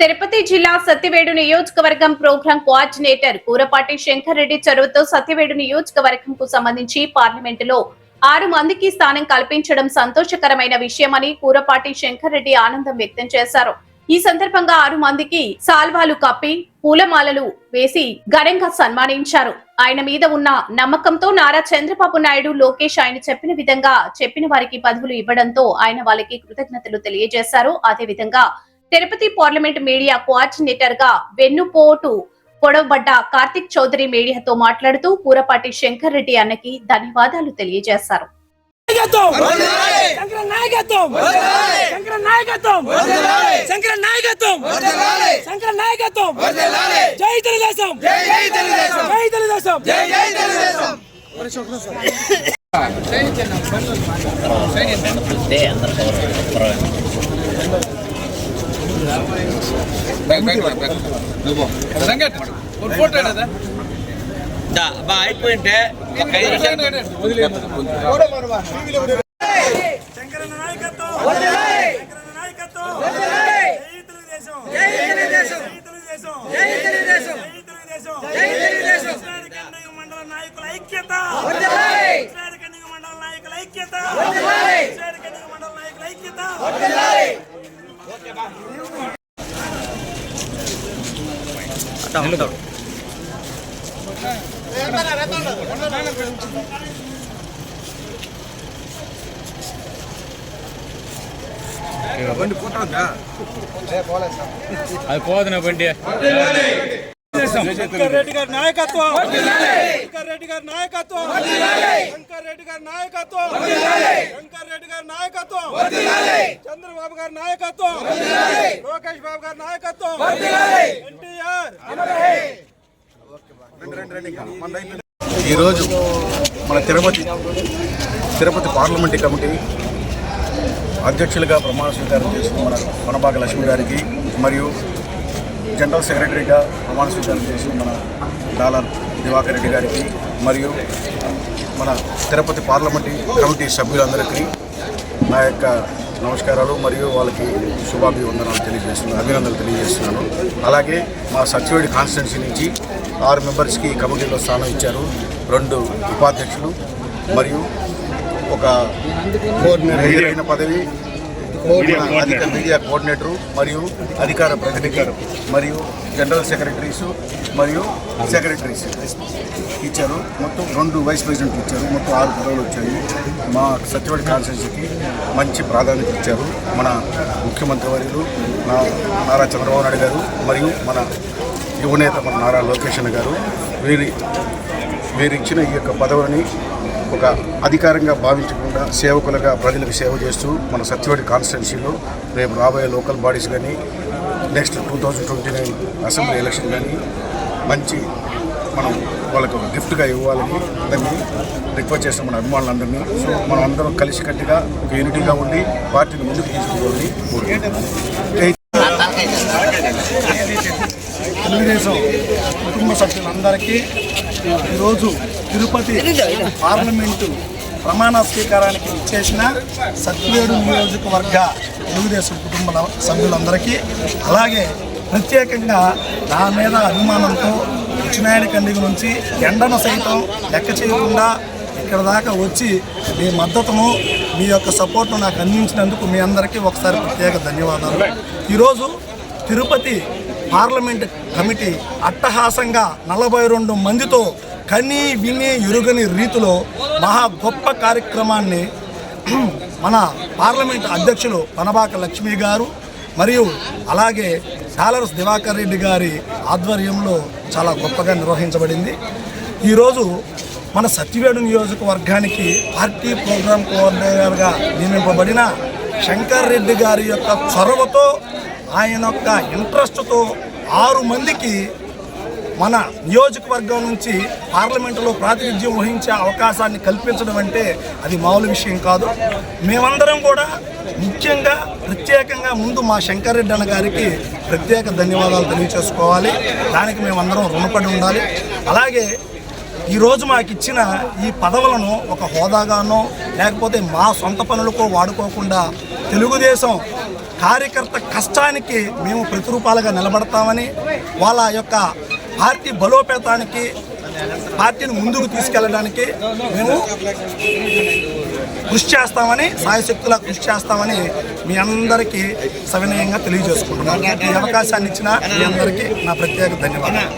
తిరుపతి జిల్లా సత్యవేడు నియోజకవర్గం programme coordinator Kurapati Shankar Reddy చొరవతో సత్యవేడు నియోజకవర్గంకు సంబంధించి పార్లమెంటులో 6 మందికి స్థానం కల్పించడం సంతోషకరమైన విషయమని కూరపాటి శంకర్ రెడ్డి ఆనందం వ్యక్తం చేశారు. ఈ సందర్భంగా 6 మందికి సాల్వాలు కప్పి పూలమాలలు వేసి ఘనంగా సన్మానించారు. ఆయన మీద ఉన్న నమ్మకంతో నారా చంద్రబాబు నాయుడు, లోకేష్ ఆయన చెప్పిన విధంగా చెప్పిన వారికి పదవులు ఇవ్వడంతో ఆయన వాళ్ళకి కృతజ్ఞతలు తెలియజేశారు. అదేవిధంగా తిరుపతి పార్లమెంట్ మీడియా కోఆర్డినేటర్ గా వెన్నుపోటు పొడవబడ్డ కార్తిక్ చౌదరి మీడియాతో మాట్లాడుతూ కూరపాటి శంకర్ రెడ్డి అన్నకి ధన్యవాదాలు తెలియజేశారు. అయిపోయింటే మండల నాయకుల ఐక్యత, మండల నాయకుల ఐక్యత, మండల నాయకుల ఐక్యత. బండి పోతుందా అది పోదునా బండి. శంకర్ రెడ్డి గారి నాయకత్వం, శంకర్ రెడ్డి గారి నాయకత్వం, శంకర్ రెడ్డి గారి నాయకత్వం, శంకర్ రెడ్డి గారి నాయకత్వం, చంద్రబాబు గారి నాయకత్వం, లోకేష్ బాబు గారి నాయకత్వం, ఎన్టీఆర్. ఈరోజు మన తిరుపతి పార్లమెంటరీ కమిటీ అధ్యక్షులుగా ప్రమాణ స్వీకారం చేసిన మన కొనబాక లక్ష్మి గారికి, మరియు జనరల్ సెక్రటరీగా ప్రమాణ స్వీకారం చేసిన మన డాలర్ దివాకర్ రెడ్డి గారికి, మరియు మన తిరుపతి పార్లమెంటరీ కమిటీ సభ్యులందరికీ నా యొక్క నమస్కారాలు మరియు వాళ్ళకి అభినందనలు తెలియజేస్తున్నాను. అలాగే మా సత్యవేడి కాన్స్టిట్యున్సీ నుంచి 6 మెంబర్స్కి కమిటీలో స్థానం ఇచ్చారు. 2 ఉపాధ్యక్షులు మరియు ఒక అయిన పదవి మీడియా కోఆర్డినేటరు మరియు అధికార ప్రతినిధి మరియు జనరల్ సెక్రటరీసు మరియు సెక్రటరీస్ ఇచ్చారు. మొత్తం 2 వైస్ ప్రెసిడెంట్లు ఇచ్చారు. మొత్తం 6 పదవులు వచ్చాయి. మా సత్యవేడి కాన్స్టిట్యున్సీకి మంచి ప్రాధాన్యత ఇచ్చారు మన ముఖ్యమంత్రి వర్యులు నారా చంద్రబాబు నాయుడు గారు మరియు మన యువనేత మన నారా లోకేష్ గారు. వీరిచ్చిన ఈ యొక్క పదవిని ఒక అధికారంగా భావించకుండా సేవకులుగా ప్రజలకు సేవ చేస్తూ మన సత్యవేడి కాన్స్టిట్యున్సీలో రేపు రాబోయే లోకల్ బాడీస్ కానీ నెక్స్ట్ 2029 అసెంబ్లీ ఎలక్షన్ కానీ మంచి మనం వాళ్ళకు గిఫ్ట్గా ఇవ్వాలని దాన్ని రిక్వెస్ట్ చేస్తాం మన అభిమానులందరినీ. సో మనం అందరం కలిసికట్టుగా ఒక యూనిటీగా ఉండి పార్టీని ముందుకు తీసుకుపోవాలని కోరుకుంటున్నాం. తెలుగుదేశం కుటుంబ సభ్యులందరికీ ఈరోజు తిరుపతి పార్లమెంటు ప్రమాణ స్వీకారానికి ఇచ్చేసిన సత్యవేడు నియోజకవర్గ తెలుగుదేశం కుటుంబ సభ్యులందరికీ, అలాగే ప్రత్యేకంగా నా మీద అభిమానంతో ఉచ్చినాయుడు కండిగ నుంచి ఎండను సైతం లెక్క చేయకుండా ఇక్కడ దాకా వచ్చి మీ మద్దతును, మీ యొక్క సపోర్ట్ను నాకు అందించినందుకు మీ అందరికీ ఒకసారి ప్రత్యేక ధన్యవాదాలు. ఈరోజు తిరుపతి పార్లమెంట్ కమిటీ అట్టహాసంగా 42 మందితో కని విని ఎరుగని రీతిలో మహా గొప్ప కార్యక్రమాన్ని మన పార్లమెంట్ అధ్యక్షులు కొనబాక లక్ష్మి గారు మరియు అలాగే డాలర్స్ దివాకర్ రెడ్డి గారి ఆధ్వర్యంలో చాలా గొప్పగా నిర్వహించబడింది. ఈరోజు మన సత్యవేడు నియోజకవర్గానికి పార్టీ ప్రోగ్రాం కోఆర్డినేటర్గా నియమింపబడిన శంకర్ రెడ్డి గారి యొక్క చొరవతో, ఆయన యొక్క ఇంట్రెస్ట్తో 6 మందికి మన నియోజకవర్గం నుంచి పార్లమెంటులో ప్రాతినిధ్యం వహించే అవకాశాన్ని కల్పించడం అంటే అది మామూలు విషయం కాదు. మేమందరం కూడా ముఖ్యంగా ప్రత్యేకంగా ముందు మా శంకర్ రెడ్డి అన్న గారికి ప్రత్యేక ధన్యవాదాలు తెలియజేసుకోవాలి. దానికి మేమందరం రుణపడి ఉండాలి. అలాగే ఈరోజు మాకు ఇచ్చిన ఈ పదవులను ఒక హోదాగానో లేకపోతే మా సొంత పనులకో వాడుకోకుండా తెలుగుదేశం కార్యకర్త కష్టానికి మేము ప్రతిరూపాలుగా నిలబడతామని, వాళ్ళ యొక్క పార్టీ బలోపేతానికి, పార్టీని ముందుకు తీసుకెళ్ళడానికి మేము కృషి చేస్తామని, సాయశక్తులా కృషి చేస్తామని మీ అందరికీ సవినయంగా తెలియజేసుకుంటున్నాను. ఈ అవకాశాన్ని ఇచ్చిన మీ అందరికీ నా ప్రత్యేక ధన్యవాదాలు.